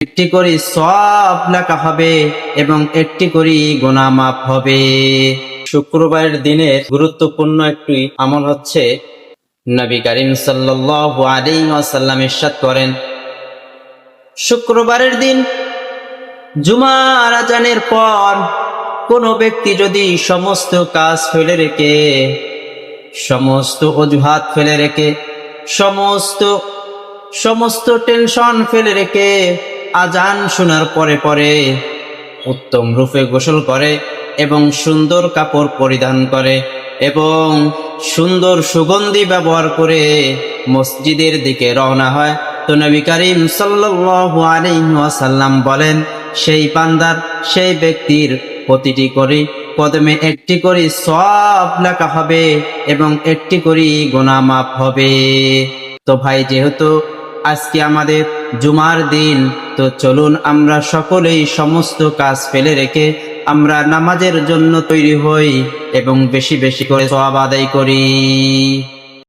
একটি করে সওয়াব লেখা হবে এবং একটি করে গুনাহ মাফ হবে। শুক্রবারের দিনের গুরুত্বপূর্ণ একটি আমল হচ্ছে, নবী করিম সাল্লাল্লাহু আলাইহি ওয়াসাল্লাম ইরশাদ করেন, শুক্রবারের দিন জুমার আজানের পর কোনো ব্যক্তি যদি সমস্ত কাজ ফেলে রেখে, সমস্ত অজুহাত ফেলে রেখে, সমস্ত টেনশন ফেলে রেখে আজান শোনার পরে পরে উত্তম রূপে গোসল করে এবং সুন্দর কাপড় পরিধান করে এবং সুন্দর সুগন্ধি ব্যবহার করে মসজিদের দিকে রওনা হয়, তো নবী করিম সাল্লাল্লাহু আলাইহি ওয়াসাল্লাম বলেন, সেই বান্দার, সেই ব্যক্তির প্রতিটি করে কদমে একটি করে সওয়াব লেখা হবে এবং একটি করে গুনাহ মাফ হবে। তো ভাই, যেহেতু আজকে আমাদের জুমার দিন, তো চলুন আমরা সকলেই সমস্ত কাজ ফেলে রেখে আমরা নামাজের জন্য তৈরি হই এবং বেশি বেশি করে সওয়াব আদায় করি।